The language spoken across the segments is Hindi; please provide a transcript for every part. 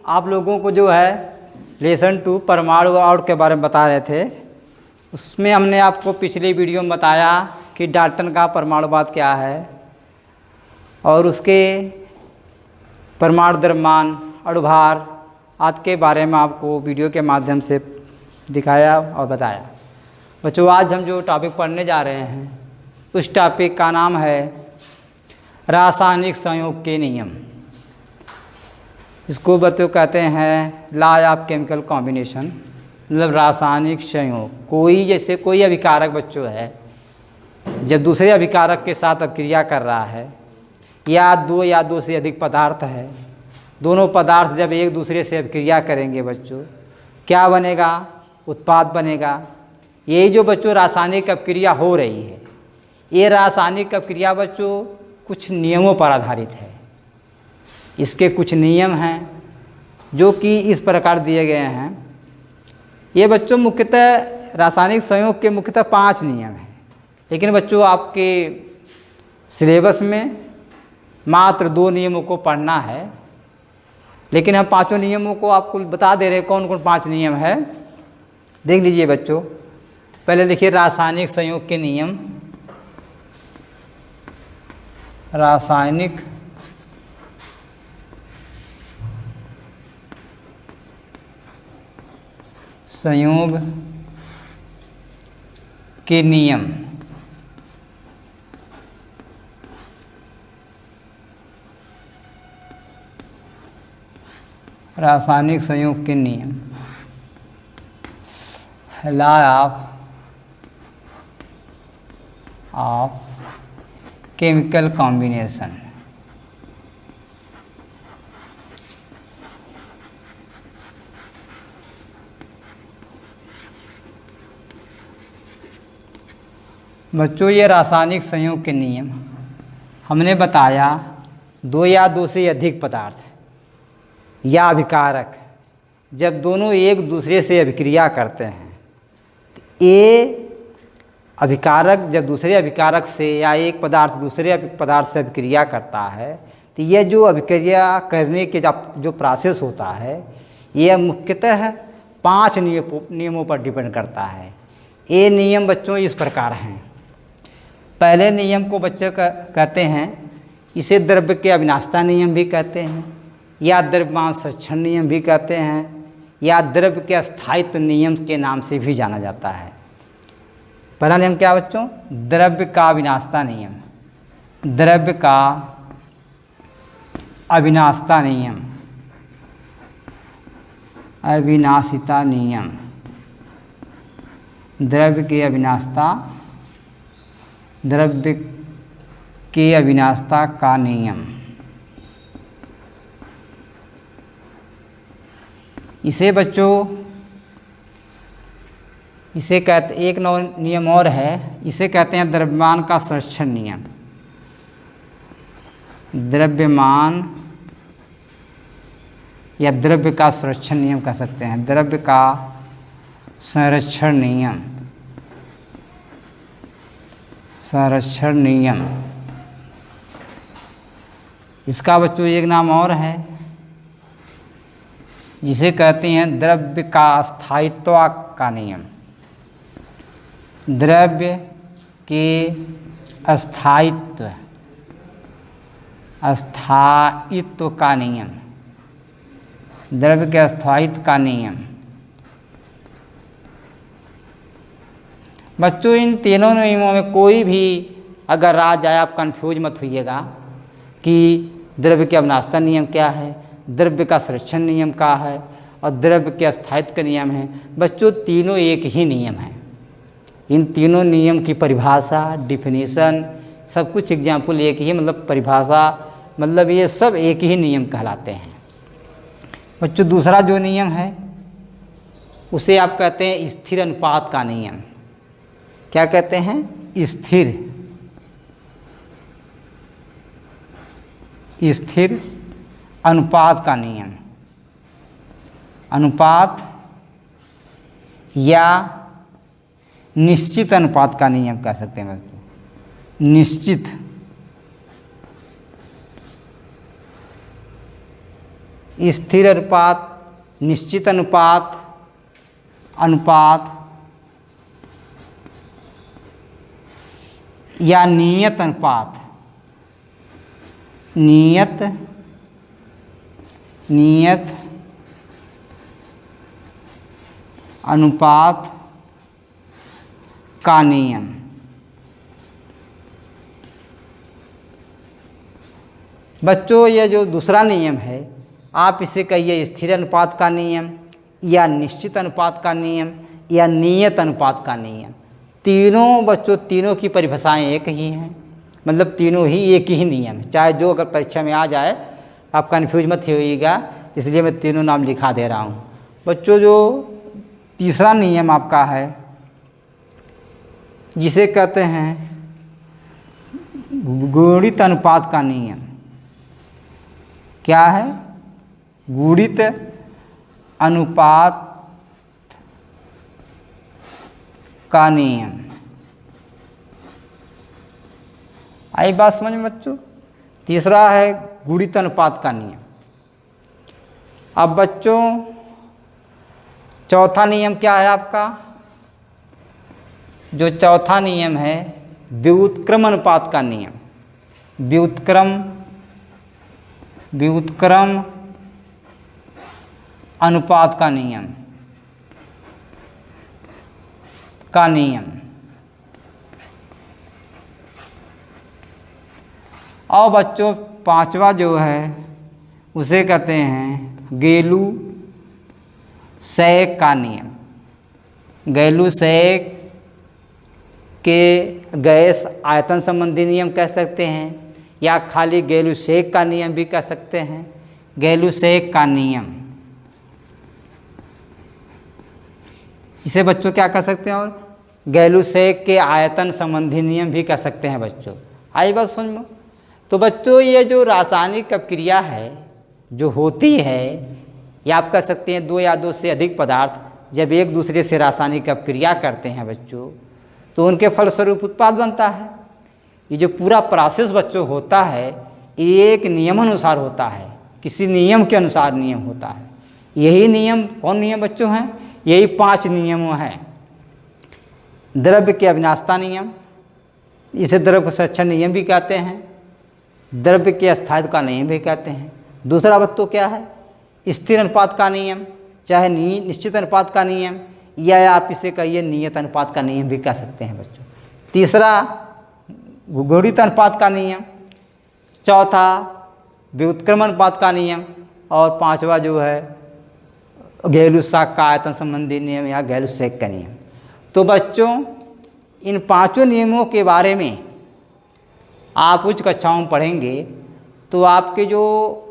आप लोगों को जो है लेसन 2 परमाणु आउट के बारे में बता रहे थे। उसमें हमने आपको पिछली वीडियो में बताया कि डाल्टन का परमाणुवाद क्या है और उसके परमाणु द्रव्यमान, अणुभार आदि के बारे में आपको वीडियो के माध्यम से दिखाया और बताया। बच्चों, आज हम जो टॉपिक पढ़ने जा रहे हैं उस टॉपिक का नाम है रासायनिक संयोग के नियम। इसको बच्चों कहते हैं लॉ ऑफ केमिकल कॉम्बिनेशन, मतलब रासायनिक संयोग। कोई अभिकारक बच्चों है, जब दूसरे अभिकारक के साथ अभिक्रिया कर रहा है या दो से अधिक पदार्थ है, दोनों पदार्थ जब एक दूसरे से अभिक्रिया करेंगे बच्चों, क्या बनेगा? उत्पाद बनेगा। यही जो बच्चों रासायनिक अभिक्रिया हो रही है, ये रासायनिक अभिक्रिया बच्चों कुछ नियमों पर आधारित है। इसके कुछ नियम हैं जो कि इस प्रकार दिए गए हैं। ये बच्चों मुख्यतः रासायनिक संयोग के मुख्यतः 5 नियम हैं, लेकिन बच्चों आपके सिलेबस में मात्र 2 नियमों को पढ़ना है, लेकिन हम 5 नियमों को आपको बता दे रहे हैं कौन कौन 5 नियम है। देख लीजिए बच्चों, पहले लिखिए रासायनिक संयोग के नियम। रासायनिक संयोग के नियम। रासायनिक संयोग के नियम, लॉ ऑफ केमिकल कॉम्बिनेशन। बच्चों, ये रासायनिक संयोग के नियम हमने बताया 2 या 2 से अधिक पदार्थ या अभिकारक जब दोनों एक दूसरे से अभिक्रिया करते हैं, तो ये अभिकारक जब दूसरे अभिकारक से या एक पदार्थ दूसरे पदार्थ से अभिक्रिया करता है, तो यह जो अभिक्रिया करने के जो प्रोसेस होता है, यह मुख्यतः 5 नियमों पर डिपेंड करता है। ये नियम बच्चों इस प्रकार हैं। पहले नियम को बच्चे कहते हैं, इसे द्रव्य के अविनाशिता नियम भी कहते हैं, या द्रव्यमान संरक्षण नियम भी कहते हैं, या द्रव्य के स्थायित्व नियम के नाम से भी जाना जाता है। पहला नियम क्या बच्चों? द्रव्य का अविनाशिता नियम। द्रव्य का अविनाशिता नियम, अविनाशिता नियम, द्रव्य की अविनाशिता, द्रव्य की अविनाशिता का नियम। इसे बच्चों इसे कहते, एक नियम और है, इसे कहते हैं द्रव्यमान का संरक्षण नियम। द्रव्यमान या द्रव्य का संरक्षण नियम कह सकते हैं। द्रव्य का संरक्षण नियम, संरक्षण नियम। इसका बच्चों एक नाम और है, जिसे कहते हैं द्रव्य का स्थायित्व का नियम। द्रव्य के स्थायित्व का नियम, द्रव्य के स्थायित्व का नियम। बच्चों, इन तीनों नियमों में कोई भी अगर आ जाए, आप कंफ्यूज मत होइएगा कि द्रव्य के अविनाशिता नियम क्या है, द्रव्य का संरक्षण नियम क्या है और द्रव्य के स्थायित्व का नियम है। बच्चों, तीनों एक ही नियम है। इन तीनों नियम की परिभाषा, डिफिनीशन, सब कुछ एग्जाम्पल एक ही, मतलब परिभाषा, मतलब ये सब एक ही नियम कहलाते हैं। बच्चों, दूसरा जो नियम है उसे आप कहते हैं स्थिर अनुपात का नियम। क्या कहते हैं? स्थिर अनुपात का नियम। अनुपात या निश्चित अनुपात का नियम कह सकते हैं बच्चों। निश्चित, स्थिर अनुपात, निश्चित अनुपात, अनुपात या नियत अनुपात, नियत अनुपात का नियम। बच्चों ये जो दूसरा नियम है, आप इसे कहिए स्थिर अनुपात का नियम या निश्चित अनुपात का नियम या नियत अनुपात का नियम। तीनों बच्चों, तीनों की परिभाषाएं एक ही हैं, मतलब तीनों ही एक ही नियम है। चाहे जो अगर परीक्षा में आ जाए, आप कन्फ्यूज मत होइएगा, इसलिए मैं तीनों नाम लिखा दे रहा हूँ। बच्चों जो तीसरा नियम आपका है, जिसे कहते हैं गुणित अनुपात का नियम। क्या है? गुणित अनुपात का नियम। आई बात समझ में बच्चों? तीसरा है गुणित अनुपात का नियम। अब बच्चों चौथा नियम क्या है आपका? जो चौथा नियम है व्युत्क्रम अनुपात का नियम। व्युत्क्रम अनुपात का नियम और बच्चों पांचवा जो है उसे कहते हैं गैलू-सैक का नियम। गैलू-सैक के गैस आयतन संबंधी नियम कह सकते हैं या खाली गैलू-सैक का नियम भी कह सकते हैं। गैलू-सैक का नियम, इसे बच्चों क्या कह सकते हैं? और गैलू-सैक के आयतन संबंधी नियम भी कह सकते हैं बच्चों। आई बात समझ में? तो बच्चों ये जो रासायनिक अपक्रिया है जो होती है, या आप कह सकते हैं दो या दो से अधिक पदार्थ जब एक दूसरे से रासायनिक अपक्रिया करते हैं बच्चों, तो उनके फलस्वरूप उत्पाद बनता है। ये जो पूरा प्रोसेस बच्चों होता है, ये एक नियमानुसार होता है, किसी नियम के अनुसार नियम होता है। यही नियम कौन नियम बच्चों हैं? यही 5 नियमों हैं। द्रव्य के अविनाशता नियम, इसे द्रव्य का संरक्षण नियम भी कहते हैं, द्रव्य के स्थायित्व का नियम भी कहते हैं। दूसरा बच्चों क्या है? स्थिर अनुपात का नियम, चाहे निश्चित अनुपात का नियम, या आप इसे कहिए नियत अनुपात का नियम भी कह सकते हैं बच्चों। तीसरा गुणित अनुपात का नियम, चौथा व्युत्क्रम अनुपात का नियम, और पांचवा जो है गैलू-सैक का आयतन संबंधी नियम या गैलू-सैक का नियम। तो बच्चों इन पांचों नियमों के बारे में आप उच्च कक्षाओं में पढ़ेंगे तो आपके जो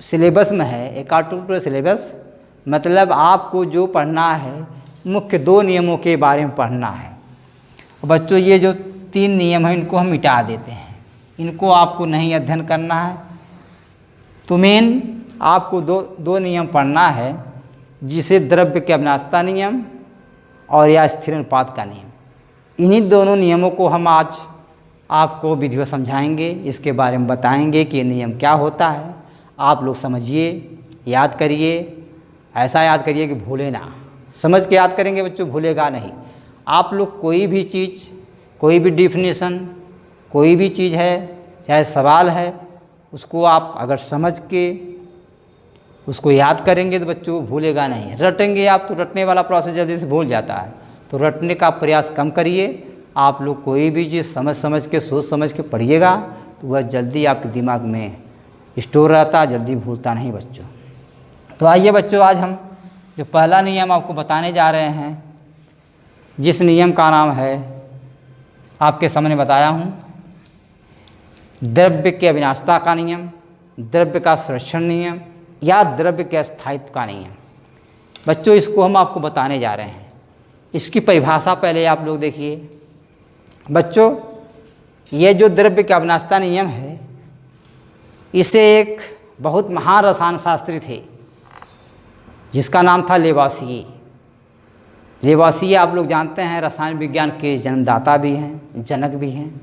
सिलेबस में है, एकाटूट सिलेबस, मतलब आपको जो पढ़ना है मुख्य 2 नियमों के बारे में पढ़ना है। बच्चों ये जो 3 नियम हैं इनको हम मिटा देते हैं, इनको आपको नहीं अध्ययन करना है। तो मेन आपको दो नियम पढ़ना है, जिसे द्रव्य के अविनाशता नियम और या स्थिर अनुपात का नियम। इन्हीं दोनों नियमों को हम आज आपको विधिवत समझाएंगे, इसके बारे में बताएंगे कि ये नियम क्या होता है। आप लोग समझिए, याद करिए, ऐसा याद करिए कि भूले ना। समझ के याद करेंगे बच्चों, भूलेगा नहीं। आप लोग कोई भी चीज़, कोई भी डिफिनीशन, कोई भी चीज़ है, चाहे सवाल है, उसको आप अगर समझ के उसको याद करेंगे तो बच्चों भूलेगा नहीं। रटेंगे आप तो रटने वाला प्रोसेस जल्दी से भूल जाता है, तो रटने का प्रयास कम करिए। आप लोग कोई भी चीज़ समझ के, सोच समझ के पढ़िएगा तो वह जल्दी आपके दिमाग में स्टोर रहता, जल्दी भूलता नहीं बच्चों। तो आइए बच्चों, आज हम जो पहला नियम आपको बताने जा रहे हैं, जिस नियम का नाम है आपके सामने बताया हूँ, द्रव्य के अविनाशता का नियम, द्रव्य का संरक्षण नियम या द्रव्य के स्थायित्व का नियम। बच्चों इसको हम आपको बताने जा रहे हैं। इसकी परिभाषा पहले आप लोग देखिए। बच्चों ये जो द्रव्य के अविनाशता नियम है, इसे एक बहुत महान रसायन शास्त्री थे जिसका नाम था लेवासिये। लेवासिये आप लोग जानते हैं रसायन विज्ञान के जन्मदाता भी हैं, जनक भी हैं।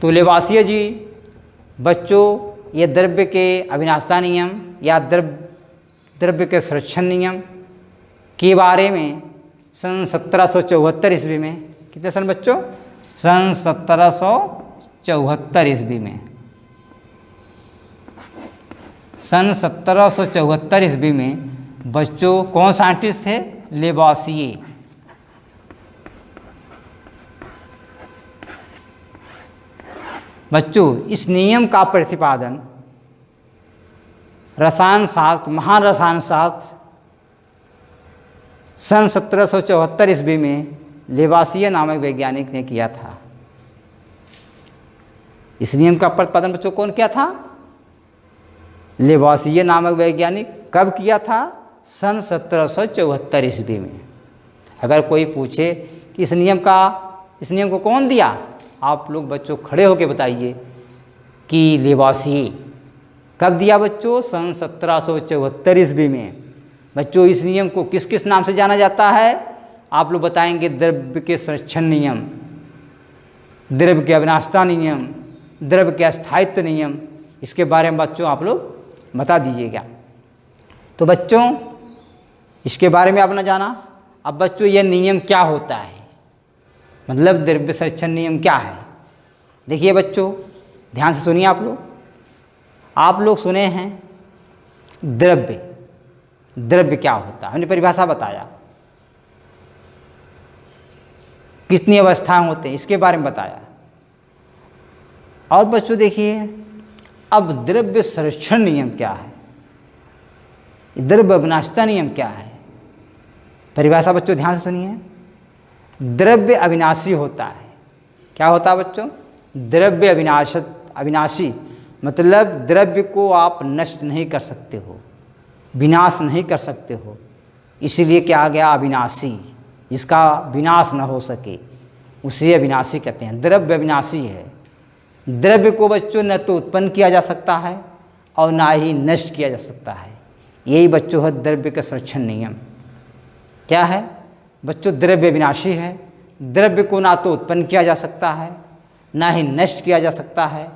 तो लेवासिये जी बच्चों ये द्रव्य के अविनाशता नियम या द्रव्य के संरक्षण नियम के बारे में सन 1774 ईस्वी में, कितने सन बच्चों, सन 1774 ईस्वी में, सन 1774 ईस्वी में बच्चों कौन साइंटिस्ट थे, लेवॉसिये। बच्चों इस नियम का प्रतिपादन रसायन शास्त्र, महान रसायन शास्त्र सन 1774 ईस्वी में लेवॉसिये नामक वैज्ञानिक ने किया था। इस नियम का प्रतिपादन बच्चों कौन किया था, लेवॉसिये नामक वैज्ञानिक। कब किया था, सन 1774 ईस्वी में। अगर कोई पूछे कि इस नियम को कौन दिया, आप लोग बच्चों खड़े होकर बताइए कि लेवॉसिये। कब दिया बच्चों, सन 1774 ईस्वी में। बच्चों इस नियम को किस किस नाम से जाना जाता है, आप लोग बताएंगे, द्रव्य के संरक्षण नियम, द्रव्य के अविनाशिता नियम, द्रव्य के अस्थायित्व नियम। इसके बारे में बच्चों आप लोग बता दीजिएगा। तो बच्चों इसके बारे में आपने जाना। अब बच्चों ये नियम क्या होता है, मतलब द्रव्य संरक्षण नियम क्या है। देखिए बच्चों ध्यान से सुनिए। आप लोग सुने हैं द्रव्य क्या होता है, हमने परिभाषा बताया, कितनी अवस्थाएं होते हैं इसके बारे में बताया। और बच्चों देखिए अब द्रव्य संरक्षण नियम क्या है, द्रव्य अविनाशिता नियम क्या है। परिभाषा बच्चों ध्यान से सुनिए। द्रव्य अविनाशी होता है। क्या होता है बच्चों, द्रव्य अविनाशी, मतलब द्रव्य को आप नष्ट नहीं कर सकते हो, विनाश नहीं कर सकते हो, इसीलिए क्या आ गया, अविनाशी, जिसका विनाश न हो सके उसे अविनाशी कहते हैं। द्रव्य अविनाशी है। द्रव्य को बच्चों न तो उत्पन्न किया जा सकता है और ना ही नष्ट किया जा सकता है। यही बच्चों है द्रव्य का संरक्षण नियम। क्या है बच्चों, द्रव्य विनाशी है। द्रव्य को ना तो उत्पन्न किया जा सकता है ना ही नष्ट किया जा सकता है।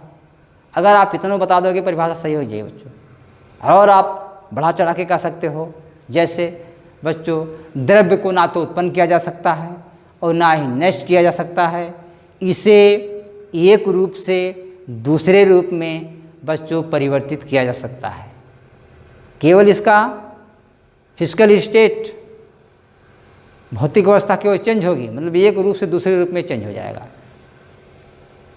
अगर आप इतना बता दोगे परिभाषा सही हो जाएगी बच्चों। और आप बढ़ा चढ़ा के कह सकते हो, जैसे बच्चों द्रव्य को ना तो उत्पन्न किया जा सकता है और ना ही नष्ट किया जा सकता है, इसे एक रूप से दूसरे रूप में बच्चों परिवर्तित किया जा सकता है। केवल इसका फिजिकल स्टेट, भौतिक अवस्था केवल चेंज होगी, मतलब एक रूप से दूसरे रूप में चेंज हो जाएगा।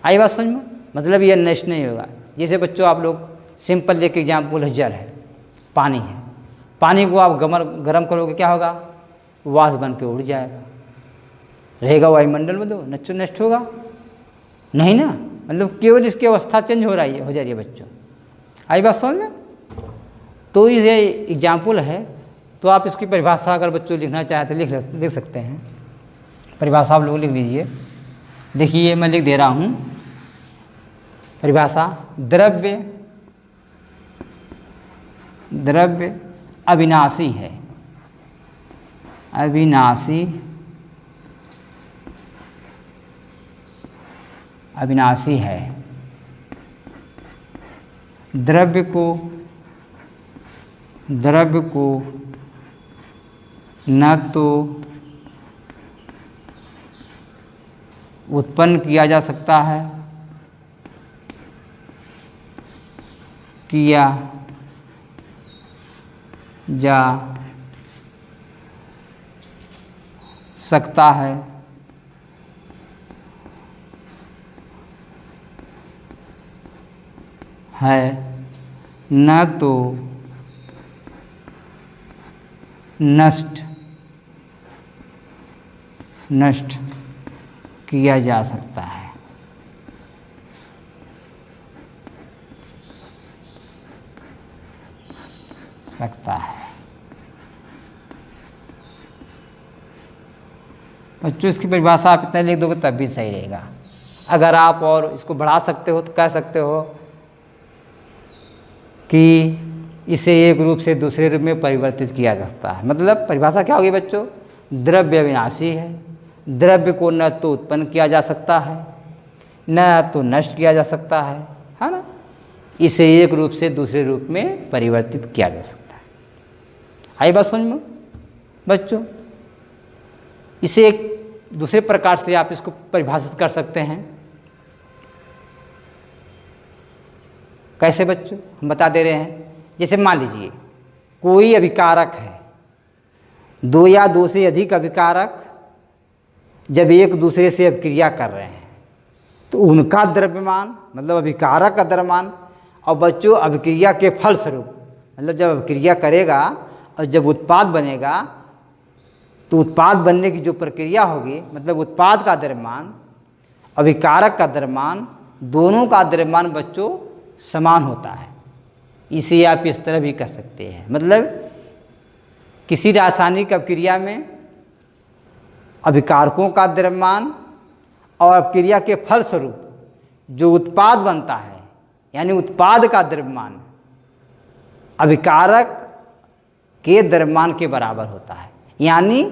आई बात समझ में, मतलब ये नष्ट नहीं होगा। जैसे बच्चों आप लोग सिंपल एक एग्जाम्पल है, जल है, पानी है। पानी को आप गर्म करोगे क्या होगा, वाष्प बन के उड़ जाएगा, रहेगा वायुमंडल में, तो नष्ट होगा नहीं ना, मतलब केवल इसकी अवस्था चेंज हो जा रही है बच्चों। आई बात समझ में। तो ये एग्जाम्पल है। तो आप इसकी परिभाषा अगर बच्चों लिखना चाहें तो लिख सकते हैं। परिभाषा आप लोग लिख लीजिए। देखिए मैं लिख दे रहा हूँ परिभाषा। द्रव्य अविनाशी है, अविनाशी है। द्रव्य को न तो उत्पन्न किया जा सकता है, किया जा सकता है, न तो नष्ट किया जा सकता है। बच्चों इसकी परिभाषा आप इतना लिख दोगे तब भी सही रहेगा। अगर आप और इसको बढ़ा सकते हो तो कह सकते हो कि इसे एक रूप से दूसरे रूप में परिवर्तित किया जा सकता है। मतलब परिभाषा क्या होगी बच्चों, द्रव्य अविनाशी है, द्रव्य को न तो उत्पन्न किया जा सकता है न तो नष्ट किया जा सकता है ना। इसे एक रूप से दूसरे रूप में परिवर्तित किया जा सकता है। आई बात समझ में बच्चों? इसे एक दूसरे प्रकार से आप इसको परिभाषित कर सकते हैं। कैसे बच्चों? हम बता दे रहे हैं। जैसे मान लीजिए कोई अभिकारक है, दो या दो से अधिक अभिकारक जब एक दूसरे से अभिक्रिया कर रहे हैं तो उनका द्रव्यमान मतलब अभिकारक का द्रव्यमान और बच्चों अभिक्रिया के फलस्वरूप मतलब जब अभिक्रिया करेगा और जब उत्पाद बनेगा तो उत्पाद बनने की जो प्रक्रिया होगी मतलब उत्पाद का द्रव्यमान अभिकारक का द्रव्यमान दोनों का द्रव्यमान बच्चों समान होता है। इसे आप इस तरह भी कह सकते हैं। मतलब किसी रासायनिक अभिक्रिया में अभिकारकों का द्रव्यमान और अभिक्रिया के फलस्वरूप जो उत्पाद बनता है यानी उत्पाद का द्रव्यमान अभिकारक के द्रव्यमान के बराबर होता है। यानी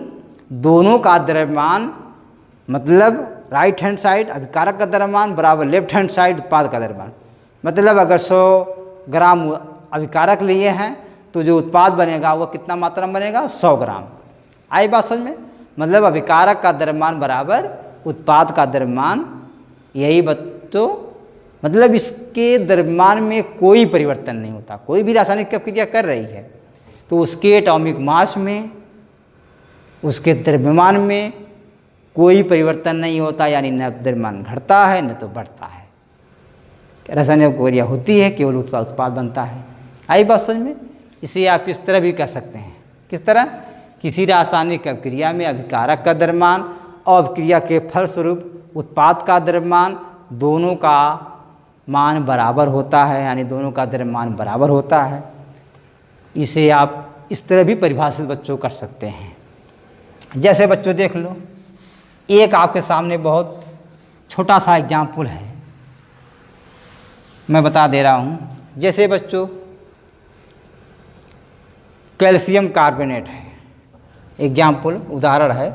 दोनों का द्रव्यमान मतलब राइट हैंड साइड अभिकारक का द्रव्यमान बराबर लेफ्ट हैंड साइड उत्पाद का द्रव्यमान। मतलब अगर 100 ग्राम अभिकारक लिए हैं तो जो उत्पाद बनेगा वो कितना मात्रा में बनेगा? 100 ग्राम। आई बात समझ में? मतलब अभिकारक का द्रव्यमान बराबर उत्पाद का द्रव्यमान। यही बच्चों मतलब इसके द्रव्यमान में कोई परिवर्तन नहीं होता। कोई भी रासायनिक अभिक्रिया कर रही है तो उसके एटॉमिक मास में उसके द्रव्यमान में कोई परिवर्तन नहीं होता। यानी न द्रव्यमान घटता है न तो बढ़ता है। रासायनिक अभिक्रिया होती है केवल उत्पाद बनता है। आई बात समझ में? इसे आप इस तरह भी कह सकते हैं। किस तरह? किसी रासायनिक अभिक्रिया में अभिकारक का द्रव्यमान और अभिक्रिया के फलस्वरूप उत्पाद का द्रव्यमान दोनों का मान बराबर होता है। यानी दोनों का द्रव्यमान बराबर होता है। इसे आप इस तरह भी परिभाषित बच्चों कर सकते हैं। जैसे बच्चों देख लो, एक आपके सामने बहुत छोटा सा एग्जाम्पल है, मैं बता दे रहा हूँ। जैसे बच्चों कैल्शियम कार्बोनेट है, एग्जाम्पल उदाहरण है।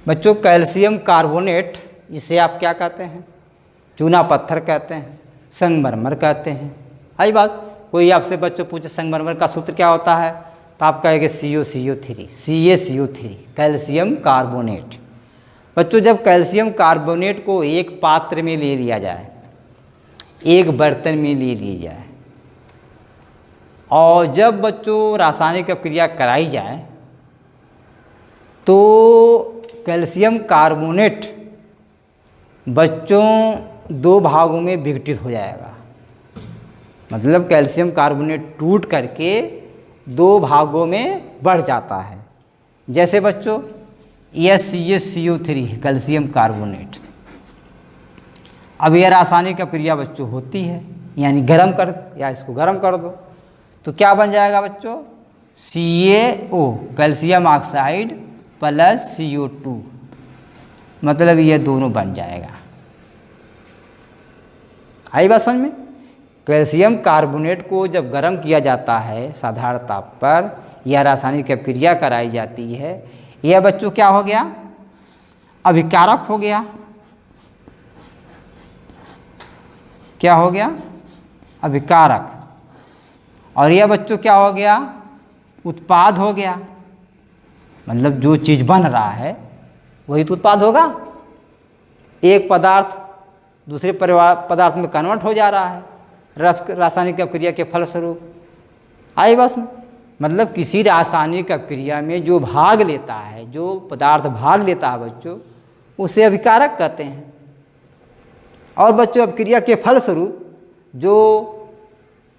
बच्चों कैल्शियम कार्बोनेट इसे आप क्या कहते हैं? चूना पत्थर कहते हैं, संगमरमर कहते हैं। आई बात? कोई आपसे बच्चों पूछे संगमरमर का सूत्र क्या होता है तो आप कहेंगे CuCO3 CaCO3 कैल्शियम कार्बोनेट। बच्चों जब कैल्शियम कार्बोनेट को एक पात्र में ले लिया जाए, एक बर्तन में ले लिया जाए और जब बच्चों रासायनिक अभिक्रिया कराई जाए तो कैल्शियम कार्बोनेट बच्चों दो भागों में विघटित हो जाएगा। मतलब कैल्शियम कार्बोनेट टूट करके दो भागों में बढ़ जाता है। जैसे बच्चों CaCO3 कैल्शियम कार्बोनेट। अब यह रासायनिक अभिक्रिया बच्चों होती है यानी गर्म कर या इसको गर्म कर दो तो क्या बन जाएगा बच्चों? CaO calcium oxide plus CO2 मतलब ये दोनों बन जाएगा। आई बात समझ में? कैल्शियम कार्बोनेट को जब गर्म किया जाता है साधारण ताप पर या रासायनिक अभिक्रिया कराई जाती है, यह बच्चों क्या हो गया? अभिकारक हो गया। क्या हो गया? अभिकारक। और यह बच्चों क्या हो गया? उत्पाद हो गया। मतलब जो चीज़ बन रहा है वही तो उत्पाद होगा। एक पदार्थ दूसरे पदार्थ में कन्वर्ट हो जा रहा है रासायनिक अभिक्रिया के फलस्वरूप। आई बस मतलब किसी रासायनिक अभिक्रिया में जो भाग लेता है, जो पदार्थ भाग लेता है बच्चों, उसे अभिकारक कहते हैं। और बच्चों अभिक्रिया के फलस्वरूप जो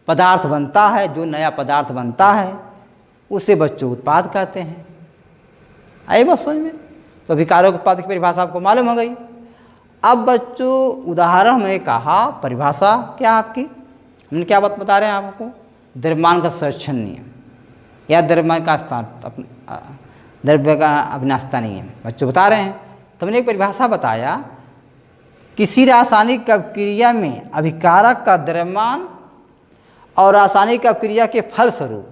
पदार्थ बनता है, जो नया पदार्थ बनता है, उसे बच्चों उत्पाद कहते हैं। आई बात समझ में? तो अभिकारक उत्पाद की परिभाषा आपको मालूम हो गई। अब बच्चों उदाहरण में कहा, परिभाषा क्या आपकी, हमने क्या बात बता रहे हैं आपको? द्रव्यमान का संरक्षण नियम या द्रव्यमान का द्रव्य का अविनाशता नियम बच्चों बता रहे हैं। तो हमने एक परिभाषा बताया, किसी रासायनिक अभिक्रिया में अभिकारक का द्रव्यमान और रासायनिक अभिक्रिया के फलस्वरूप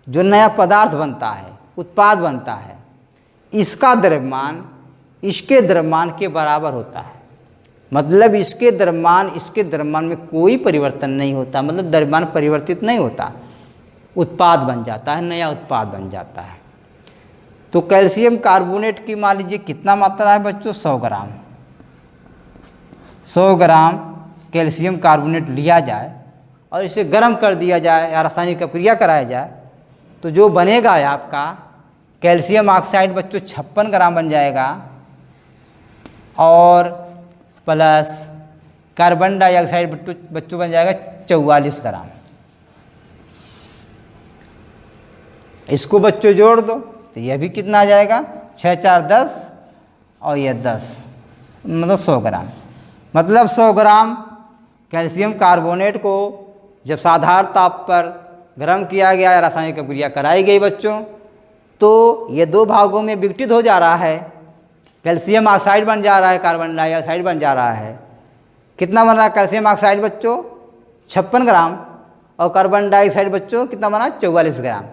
जो नया पदार्थ बनता है, उत्पाद बनता है, इसका द्रव्यमान इसके द्रव्यमान के बराबर होता है। मतलब इसके द्रव्यमान में कोई परिवर्तन नहीं होता, मतलब द्रव्यमान परिवर्तित नहीं होता, उत्पाद बन जाता है, नया उत्पाद बन जाता है। तो कैल्शियम कार्बोनेट की मान लीजिए कितना मात्रा है बच्चों, 100 ग्राम। 100 ग्राम कैल्शियम कार्बोनेट लिया जाए और इसे गर्म कर दिया जाए या रासायनिक प्रक्रिया कराया जाए तो जो बनेगा आपका कैल्शियम ऑक्साइड बच्चों 56 ग्राम बन जाएगा, और प्लस कार्बन डाइऑक्साइड बच्चों बन जाएगा 44 ग्राम। इसको बच्चों जोड़ दो तो यह भी कितना आ जाएगा, 6 4 10 और यह 10, मतलब 100 ग्राम। मतलब 100 ग्राम कैल्शियम कार्बोनेट को जब साधारण ताप पर गर्म किया गया या रासायनिक प्रक्रिया कराई गई बच्चों, तो ये दो भागों में विघटित हो जा रहा है। कैल्शियम ऑक्साइड बन जा रहा है, कार्बन डाइऑक्साइड बन जा रहा है। कितना बन रहा है कैल्शियम ऑक्साइड बच्चों, 56 ग्राम, और कार्बन डाइऑक्साइड बच्चों कितना बना, 44 ग्राम।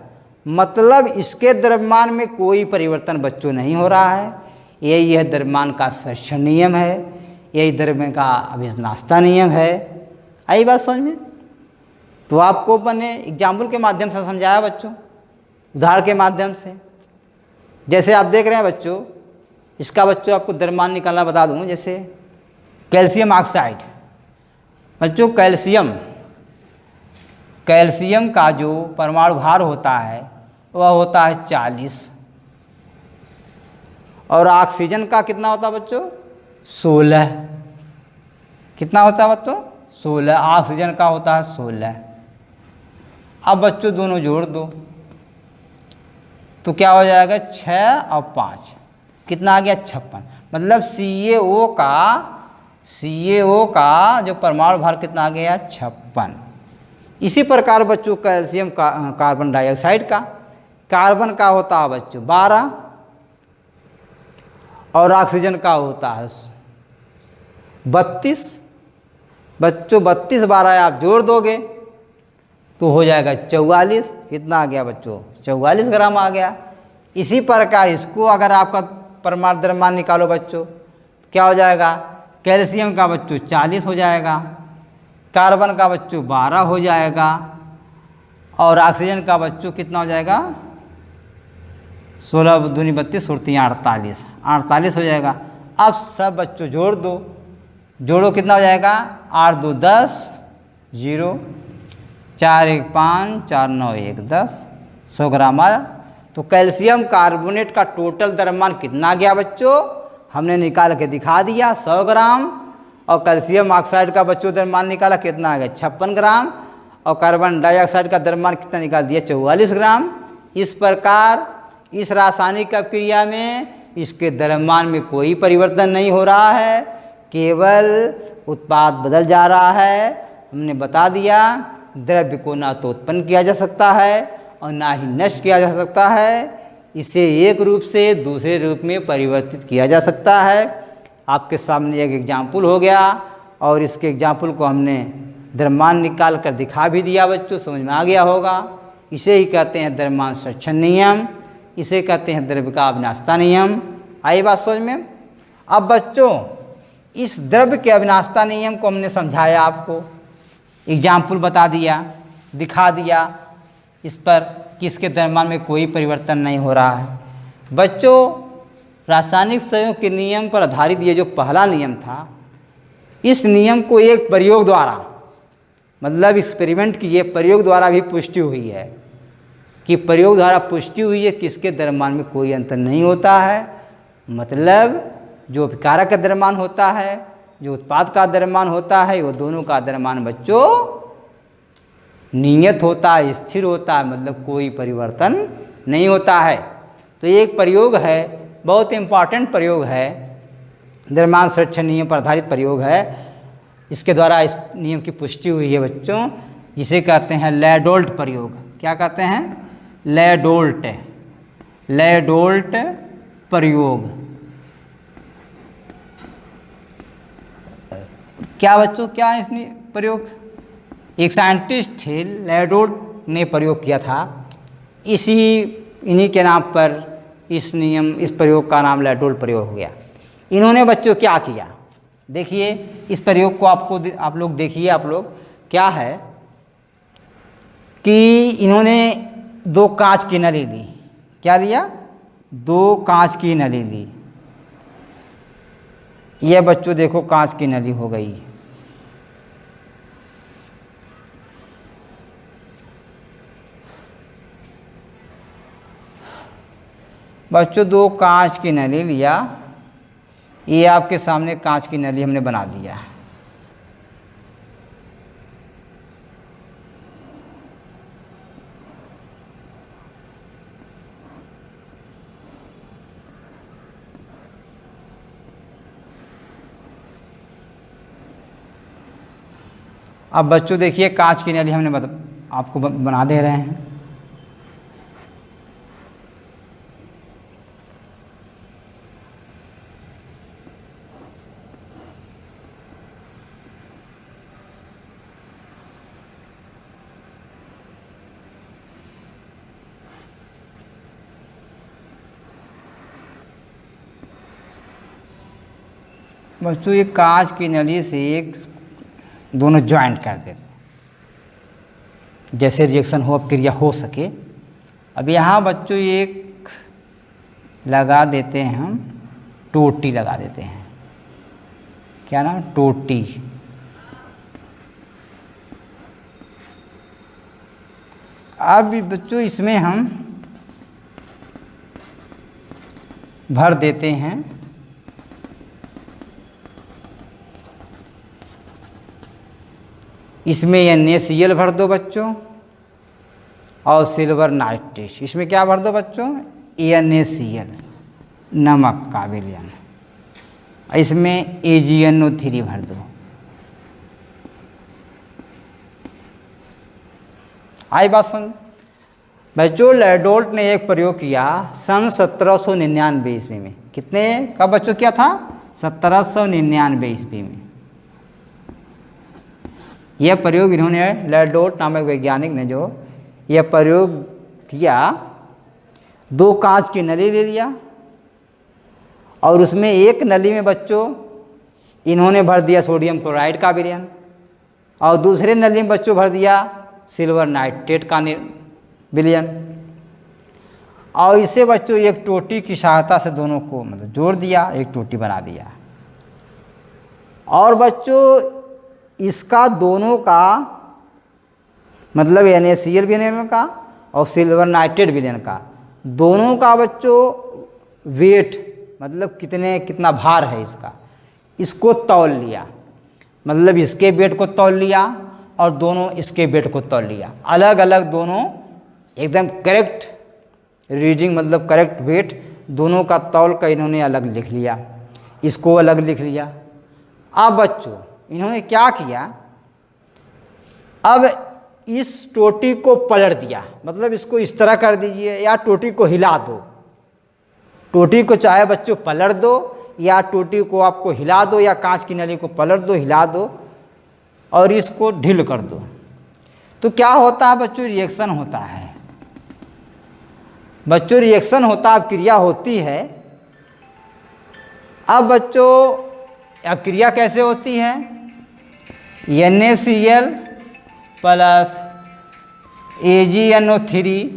मतलब इसके द्रव्यमान में कोई परिवर्तन बच्चों नहीं हो रहा है। यही है द्रव्यमान का संरक्षण नियम है, यही द्रव्य का अभिनाष्टता नियम है। आई बात समझ में? तो आपको मैंने एग्जाम्पल के माध्यम से समझाया बच्चों, उदाहरण के माध्यम से। जैसे आप देख रहे हैं बच्चों, इसका बच्चों आपको द्रव्यमान निकालना बता दूं। जैसे कैल्शियम ऑक्साइड बच्चों, कैल्शियम का जो परमाणु भार होता है वह होता है 40, और ऑक्सीजन का कितना होता है बच्चों, 16। कितना होता है बच्चों, 16। ऑक्सीजन का होता है 16। अब बच्चों दोनों जोड़ दो तो क्या हो जाएगा, 6 और 5 कितना आ गया, 56। मतलब CaO का जो परमाणु भार कितना आ गया, 56। इसी प्रकार बच्चों कैल्शियम कार्बन डाइऑक्साइड का, कार्बन का होता है बच्चों 12, और ऑक्सीजन का होता है 32। बच्चों 32 12 आप जोड़ दोगे तो हो जाएगा 44। कितना आ गया बच्चों, 44 ग्राम आ गया। इसी प्रकार इसको अगर आपका परमाणु द्रव्यमान निकालो बच्चों, क्या हो जाएगा, कैल्शियम का बच्चों 40 हो जाएगा, कार्बन का बच्चों 12 हो जाएगा, और ऑक्सीजन का बच्चों कितना हो जाएगा, 16 दूनी 32 सुरती 48 हो जाएगा। अब सब बच्चों जोड़ दो, जोड़ो कितना हो जाएगा, 8 2 10, 0 4 1 5 4 9 1 10, 100 ग्राम आया। तो कैल्शियम कार्बोनेट का टोटल द्रव्यमान कितना गया बच्चों, हमने निकाल के दिखा दिया 100 ग्राम। और कैल्शियम ऑक्साइड का बच्चों द्रव्यमान निकाला कितना आ गया, 56 ग्राम, और कार्बन डाइऑक्साइड का द्रव्यमान कितना निकाल दिया, 44 ग्राम। इस प्रकार इस रासायनिक अभिक्रिया में इसके द्रव्यमान में कोई परिवर्तन नहीं हो रहा है, केवल उत्पाद बदल जा रहा है। हमने बता दिया द्रव्य को ना तो उत्पन्न किया जा सकता है और ना ही नष्ट किया जा सकता है, इसे एक रूप से दूसरे रूप में परिवर्तित किया जा सकता है। आपके सामने एक एग्जाम्पल हो गया, और इसके एग्जाम्पल को हमने द्रव्यमान निकाल कर दिखा भी दिया बच्चों, समझ में आ गया होगा। इसे ही कहते हैं द्रव्यमान संरक्षण नियम, इसे कहते हैं द्रव्य का अविनाशता नियम। आई बात समझ में? अब बच्चों इस द्रव्य के अविनाशता नियम को हमने समझाया, आपको एग्जाम्पल बता दिया, दिखा दिया इस पर कि इसके द्रव्यमान में कोई परिवर्तन नहीं हो रहा है। बच्चों रासायनिक संयोग के नियम पर आधारित ये जो पहला नियम था, इस नियम को एक प्रयोग द्वारा, मतलब एक्सपेरिमेंट की ये प्रयोग द्वारा भी पुष्टि हुई है, कि प्रयोग द्वारा पुष्टि हुई है कि इसके द्रव्यमान में कोई अंतर नहीं होता है। मतलब जो अभिकारक का द्रव्यमान होता है, जो उत्पाद का द्रव्यमान होता है, वो दोनों का द्रव्यमान बच्चों नियत होता है, स्थिर होता है, मतलब कोई परिवर्तन नहीं होता है। तो ये एक प्रयोग है, बहुत इम्पॉर्टेंट प्रयोग है, द्रव्यमान संरक्षण नियम पर आधारित प्रयोग है। इसके द्वारा इस नियम की पुष्टि हुई है बच्चों, जिसे कहते हैं लैडोल्ट प्रयोग। क्या कहते हैं, लैडोल्ट प्रयोग। क्या बच्चों, क्या है इसने प्रयोग, एक साइंटिस्ट थे लैडोल्ट ने प्रयोग किया था, इन्हीं के नाम पर इस प्रयोग का नाम लैडोल्ट प्रयोग हो गया। इन्होंने बच्चों क्या किया, देखिए इस प्रयोग को आप लोग देखिए, आप लोग क्या है कि इन्होंने दो कांच की नली ली। क्या लिया? दो कांच की नली ली। यह बच्चों देखो कांच की नली हो गई। बच्चों दो कांच की नली लिया, ये आपके सामने कांच की नली हमने बना दिया। अब बच्चों देखिए कांच की नली हमने आपको बना दे रहे हैं। बच्चों ये कांच की नली से एक दोनों ज्वाइंट कर देते हैं, जैसे रिएक्शन हो, अब क्रिया हो सके। अब यहाँ बच्चों एक लगा देते हैं हम, टोटी लगा देते हैं। क्या नाम? टोटी। अब बच्चों इसमें हम भर देते हैं इसमें NaCl भर दो बच्चों, और सिल्वर नाइट्रेट। इसमें क्या भर दो बच्चों? NaCl, नमक का विलयन। इसमें AgNO3 भर दो। आई बात समझ? बच्चों लैडोल्ट ने एक प्रयोग किया सन 1799 ईस्वी में। कितने का बच्चों किया था? 1799 ईस्वी में। यह प्रयोग इन्होंने, लैडोल्ट नामक वैज्ञानिक ने जो यह प्रयोग किया, दो कांच की नली ले लिया और उसमें एक नली में बच्चों इन्होंने भर दिया सोडियम क्लोराइड का विलयन, और दूसरे नली में बच्चों भर दिया सिल्वर नाइट्रेट का विलयन, और इसे बच्चों एक टोटी की सहायता से दोनों को मतलब जोड़ दिया, एक टोटी बना दिया। और बच्चों इसका दोनों का मतलब NaCl विलयन का और सिल्वर नाइट्रेट विलयन का, दोनों का बच्चों वेट मतलब कितना भार है इसका, इसको तौल लिया। मतलब इसके वेट को तौल लिया और दोनों इसके वेट को तौल लिया। अलग अलग दोनों एकदम करेक्ट रीडिंग, मतलब करेक्ट वेट दोनों का तौल का इन्होंने अलग लिख लिया, इसको अलग लिख लिया। अब बच्चों इन्होंने क्या किया, अब इस टोटी को पलट दिया, मतलब इसको इस तरह कर दीजिए या टोटी को हिला दो। टोटी को चाहे बच्चों पलट दो या टोटी को आपको हिला दो, या कांच की नली को पलट दो, हिला दो और इसको ढील कर दो। तो क्या होता है बच्चों? रिएक्शन होता है। बच्चों रिएक्शन होता, अब क्रिया होती है। अब बच्चों अब क्रिया कैसे होती है? NaCl प्लस AgNO3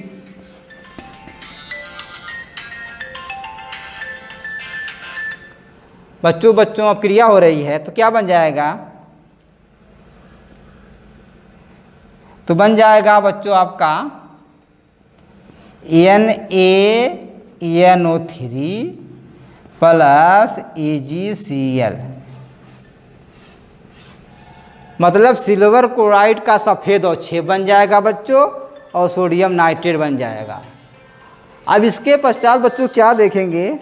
बच्चों अब क्रिया हो रही है तो क्या बन जाएगा? तो बन जाएगा बच्चों आपका NaNO3 प्लस AgCl, मतलब सिल्वर क्लोराइड का सफ़ेद और बन जाएगा बच्चों, और सोडियम नाइट्रेट बन जाएगा। अब इसके पश्चात बच्चों क्या देखेंगे,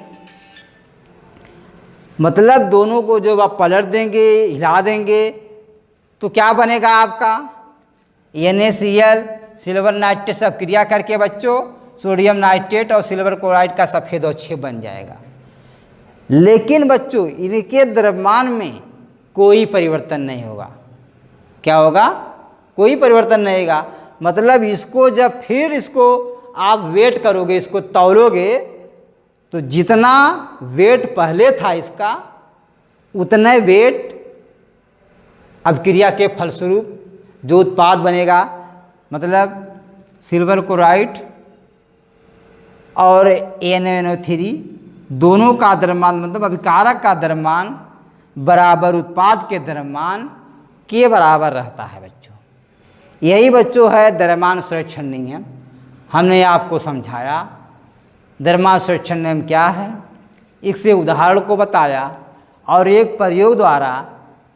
मतलब दोनों को जब आप पलट देंगे, हिला देंगे, तो क्या बनेगा आपका? NaCl सिल्वर नाइट्रेट सब क्रिया करके बच्चों सोडियम नाइट्रेट और सिल्वर क्लोराइड का सफ़ेद और बन जाएगा। लेकिन बच्चों इनके द्रव्यमान में कोई परिवर्तन नहीं होगा। क्या होगा? कोई परिवर्तन नहीं होगा। मतलब इसको जब फिर इसको आप वेट करोगे, इसको तौलोगे, तो जितना वेट पहले था इसका, उतने वेट अब क्रिया के फलस्वरूप जो उत्पाद बनेगा, मतलब सिल्वर क्लोराइड और NaNO3 दोनों का द्रव्यमान, मतलब अभिकारक का द्रव्यमान बराबर उत्पाद के द्रव्यमान के बराबर रहता है बच्चों। यही बच्चों है द्रव्यमान संरक्षण नियम। हमने आपको समझाया द्रव्यमान संरक्षण नियम क्या है, इससे उदाहरण को बताया और एक प्रयोग द्वारा,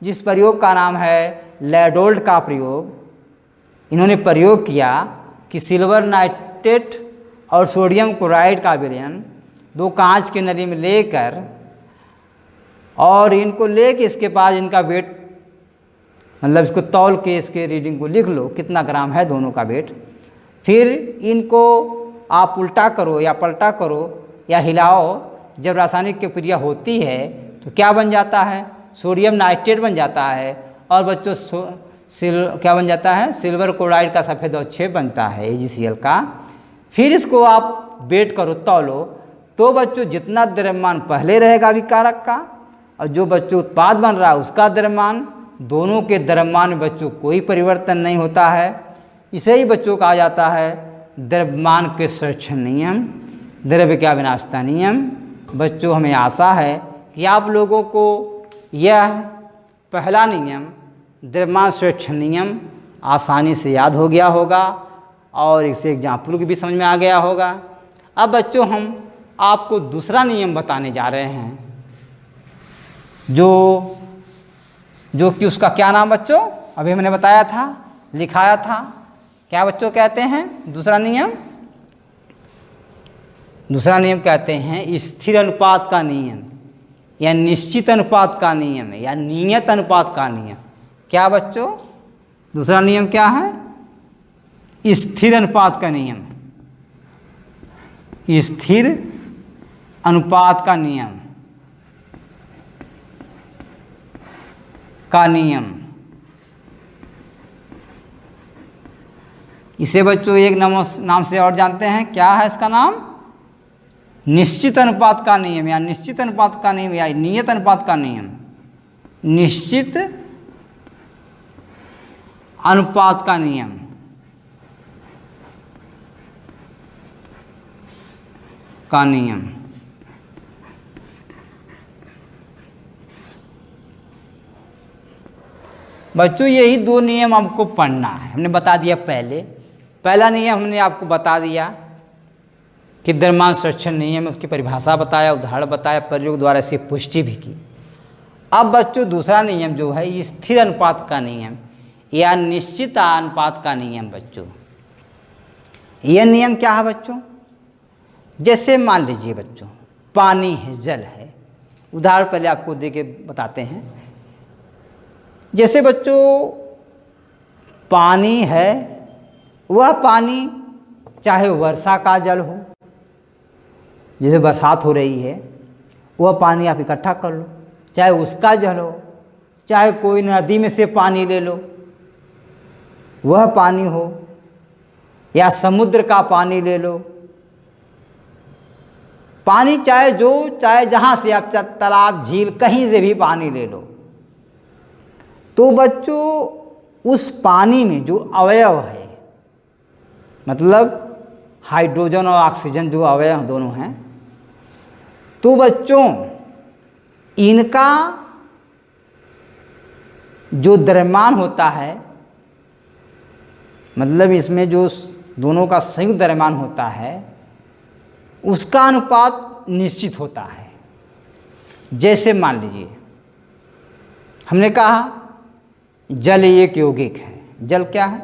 जिस प्रयोग का नाम है लैडोल्ट का प्रयोग, इन्होंने प्रयोग किया कि सिल्वर नाइट्रेट और सोडियम क्लोराइड का विलयन दो कांच की नली में लेकर, और इनको लेके इसके पास इनका वेट, मतलब इसको तौल के इसके रीडिंग को लिख लो कितना ग्राम है दोनों का वेट। फिर इनको आप उल्टा करो या पलटा करो या हिलाओ, जब रासायनिक क्रिया होती है तो क्या बन जाता है, सोडियम नाइट्रेट बन जाता है, और बच्चों क्या बन जाता है, सिल्वर क्लोराइड का सफ़ेद अवक्षेप बनता है AgCl का। फिर इसको आप वेट करो, तौलो, तो बच्चों जितना द्रव्यमान पहले रहेगा अभिकारक का और जो बच्चों उत्पाद बन रहा है उसका द्रव्यमान, दोनों के द्रव्यमान में बच्चों कोई परिवर्तन नहीं होता है। इसे ही बच्चों कहा जाता है द्रव्यमान के संरक्षण नियम, द्रव्य का विनाशता नियम। बच्चों हमें आशा है कि आप लोगों को यह पहला नियम द्रव्यमान संरक्षण नियम आसानी से याद हो गया होगा और इसे एग्जाम्पल भी समझ में आ गया होगा। अब बच्चों हम आपको दूसरा नियम बताने जा रहे हैं, जो कि उसका क्या नाम बच्चों अभी हमने बताया था, लिखाया था, क्या बच्चों कहते हैं दूसरा नियम? दूसरा नियम कहते हैं स्थिर अनुपात का नियम या निश्चित अनुपात का नियम या नियत अनुपात का नियम। क्या बच्चों दूसरा नियम क्या है? स्थिर अनुपात का नियम, स्थिर अनुपात का नियम इसे बच्चों एक नाम से और जानते हैं, क्या है इसका नाम? निश्चित अनुपात का नियम या निश्चित अनुपात का नियम या नियत अनुपात का नियम। निश्चित अनुपात का नियम बच्चों यही दो नियम आपको पढ़ना है। हमने बता दिया पहला नियम हमने आपको बता दिया कि द्रव्यमान संरक्षण नियम, उसकी परिभाषा बताया, उदाहरण बताया, प्रयोग द्वारा इसकी पुष्टि भी की। अब बच्चों दूसरा नियम जो है स्थिर अनुपात का नियम या निश्चित अनुपात का नियम। बच्चों यह नियम क्या है बच्चों? जैसे मान लीजिए बच्चों पानी है, जल है, उदाहरण पहले आपको दे के बताते हैं। जैसे बच्चों पानी है, वह पानी चाहे वर्षा का जल हो, जैसे बरसात हो रही है, वह पानी आप इकट्ठा कर लो, चाहे उसका जल हो, चाहे कोई नदी में से पानी ले लो वह पानी हो, या समुद्र का पानी ले लो, पानी चाहे जहाँ से आप तालाब झील कहीं से भी पानी ले लो, तो बच्चों उस पानी में जो अवयव है, मतलब हाइड्रोजन और ऑक्सीजन जो अवयव दोनों हैं, तो बच्चों इनका जो द्रव्यमान होता है, मतलब इसमें जो दोनों का संयुक्त द्रव्यमान होता है, उसका अनुपात निश्चित होता है। जैसे मान लीजिए हमने कहा जल एक यौगिक है। जल क्या है?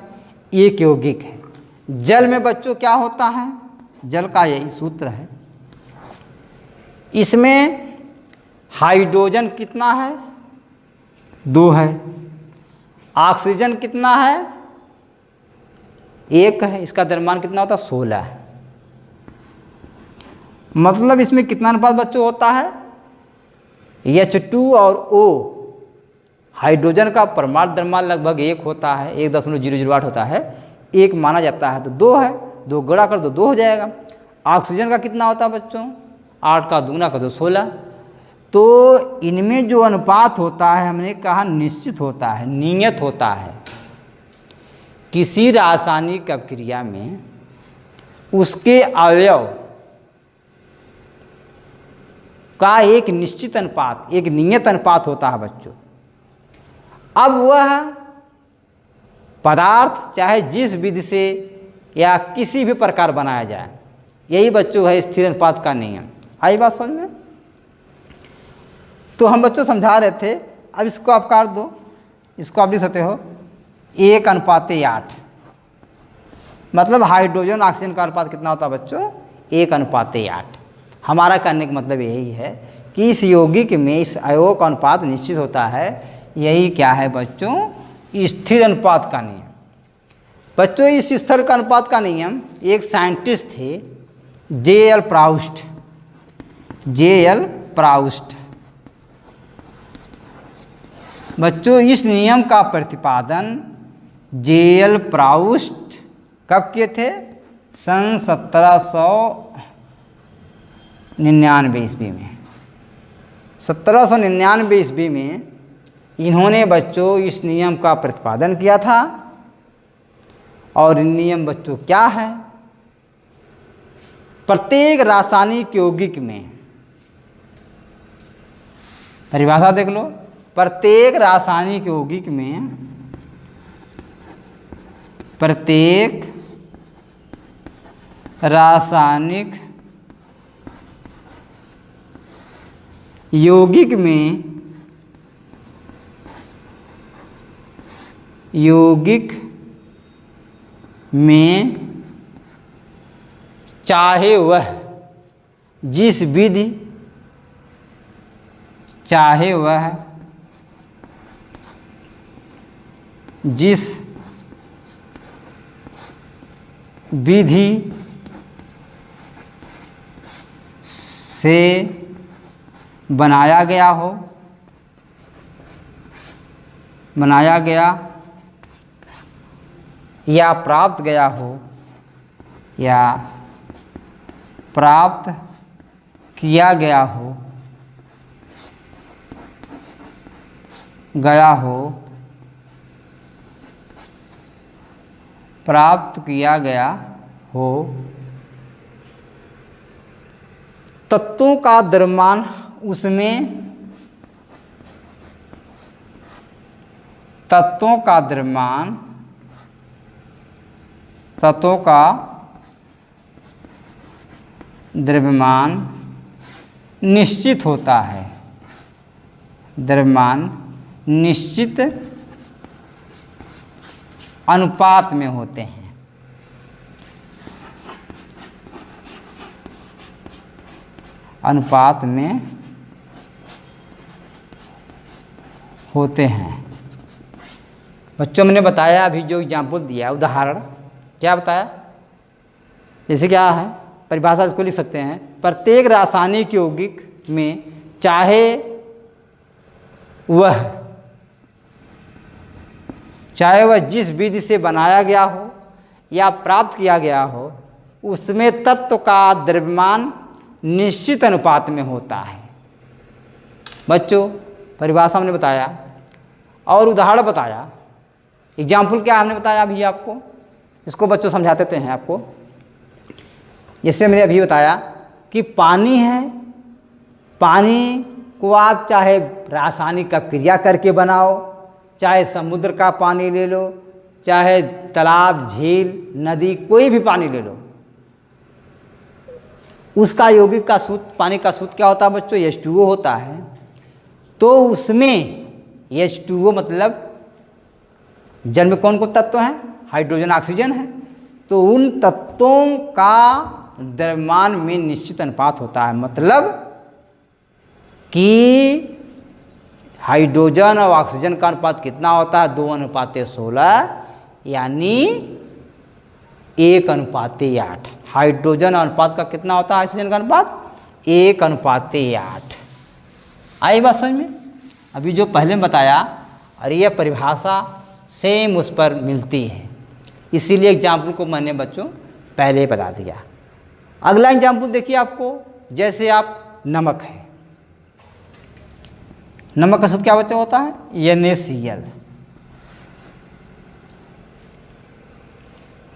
एक यौगिक है। जल में बच्चों क्या होता है? जल का यही सूत्र है। इसमें हाइड्रोजन कितना है? 2 है। ऑक्सीजन कितना है? 1 है। इसका द्रव्यमान कितना होता है? 16 है। मतलब इसमें कितना अनुपात बच्चों होता है? H2 और O, हाइड्रोजन का परमाणु द्रव्यमान लगभग 1 होता है, 1.008 होता है, 1 माना जाता है, तो 2 है, 2 गुणा कर दो 2 हो जाएगा। ऑक्सीजन का कितना होता है बच्चों? 8 का दूना कर दो 16। तो इनमें जो अनुपात होता है हमने कहा निश्चित होता है, नियत होता है। किसी रासायनिक अपक्रिया में उसके अवयव का एक निश्चित अनुपात, एक नियत अनुपात होता है बच्चों। अब वह पदार्थ चाहे जिस विधि से या किसी भी प्रकार बनाया जाए, यही बच्चों है स्थिर अनुपात का नियम। आई बात समझ में? तो हम बच्चों समझा रहे थे, अब इसको आप काट दो, इसको आप लिख सकते हो 1:8। मतलब हाइड्रोजन ऑक्सीजन का अनुपात कितना होता है बच्चों? 1:8। हमारा करने का मतलब यही है कि इस यौगिक में इस अयवों का अनुपात निश्चित होता है। यही क्या है बच्चों? स्थिर अनुपात का नियम। बच्चों इस स्थिर का अनुपात का नियम एक साइंटिस्ट थे, J.L. प्राउस्ट। J.L. प्राउस्ट बच्चों इस नियम का प्रतिपादन J.L. प्राउस्ट कब किए थे? सन 1799 ईस्वी में। 1799 ईस्वी में इन्होंने बच्चों इस नियम का प्रतिपादन किया था। और नियम बच्चों क्या है? प्रत्येक रासायनिक यौगिक में, परिभाषा देख लो, प्रत्येक रासायनिक यौगिक में, प्रत्येक रासायनिक यौगिक में चाहे वह जिस विधि, चाहे वह जिस विधि से बनाया गया हो, बनाया गया या प्राप्त गया हो, या प्राप्त किया गया हो, प्राप्त किया गया हो, तत्वों का द्रव्यमान उसमें, तत्वों का द्रव्यमान, तत्वों का द्रव्यमान निश्चित होता है, द्रव्यमान निश्चित अनुपात में होते हैं। अनुपात में होते हैं। बच्चों मैंने बताया अभी जो एग्जाम्पल दिया, उदाहरण क्या बताया? जैसे क्या है, परिभाषा इसको लिख सकते हैं, प्रत्येक रासायनिक यौगिक में चाहे वह जिस विधि से बनाया गया हो या प्राप्त किया गया हो, उसमें तत्व का द्रव्यमान निश्चित अनुपात में होता है। बच्चों परिभाषा हमने बताया और उदाहरण बताया, एग्जाम्पल क्या हमने बताया अभी आपको, इसको बच्चों समझा देते हैं आपको। जैसे मैंने अभी बताया कि पानी है, पानी को आप चाहे रासायनिक अपक्रिया करके बनाओ, चाहे समुद्र का पानी ले लो, चाहे तालाब, झील, नदी, कोई भी पानी ले लो, उसका यौगिक का सूत्र, पानी का सूत्र क्या होता है बच्चों? H2O होता है। तो उसमें H2O मतलब जल में कौन कौन तत्व हैं? हाइड्रोजन, ऑक्सीजन है। तो उन तत्वों का द्रव्यमान में निश्चित अनुपात होता है। मतलब कि हाइड्रोजन और ऑक्सीजन का अनुपात कितना होता है? 2:16, यानी 1:8। हाइड्रोजन अनुपात का कितना होता है? ऑक्सीजन का अनुपात 1:8। आई बात समझ में? अभी जो पहले में बताया, और यह परिभाषा सेम उस पर मिलती है, इसीलिए एग्जाम्पल को मैंने बच्चों पहले ही बता दिया। अगला एग्जाम्पल देखिए आपको, जैसे आप नमक है, नमक का सूत्र क्या बच्चों होता है? NaCl।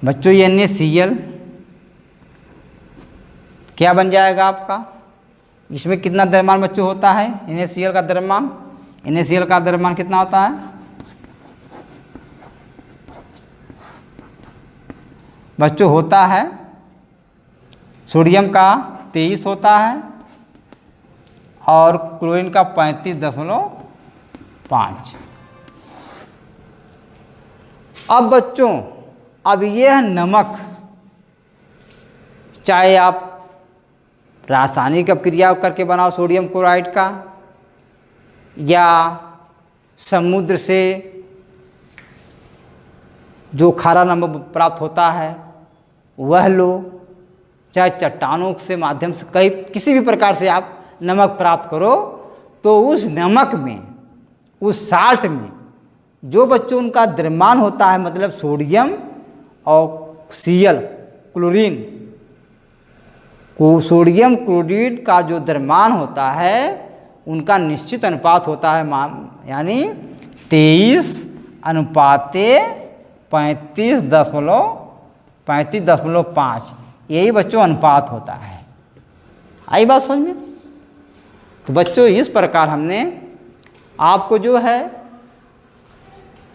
बच्चों NaCl क्या बन जाएगा आपका? इसमें कितना द्रव्यमान बच्चों होता है? NaCl का द्रव्यमान, NaCl का द्रव्यमान कितना होता है बच्चों? होता है सोडियम का 23 होता है और क्लोरीन का 35.5। अब बच्चों, अब यह नमक चाहे आप रासायनिक अपक्रिया करके बनाओ सोडियम क्लोराइड का, या समुद्र से जो खारा नमक प्राप्त होता है वह लो, चाहे चट्टानों से माध्यम से कहीं किसी भी प्रकार से आप नमक प्राप्त करो, तो उस नमक में, उस साल्ट में जो बच्चों उनका द्रव्यमान होता है, मतलब सोडियम और Cl क्लोरीन को, सोडियम क्लोरीन का जो द्रव्यमान होता है उनका निश्चित अनुपात होता है, यानी 23:35.5। यही बच्चों अनुपात होता है। आई बात समझ में? तो बच्चों इस प्रकार हमने आपको जो है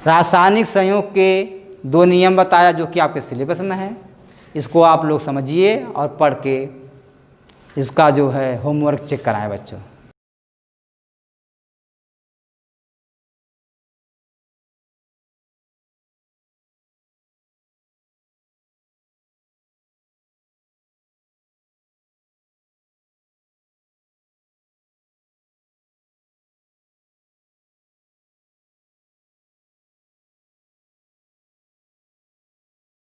रासायनिक संयोग के 2 नियम बताया जो कि आपके सिलेबस में है। इसको आप लोग समझिए और पढ़ के इसका जो है होमवर्क चेक कराएं बच्चों।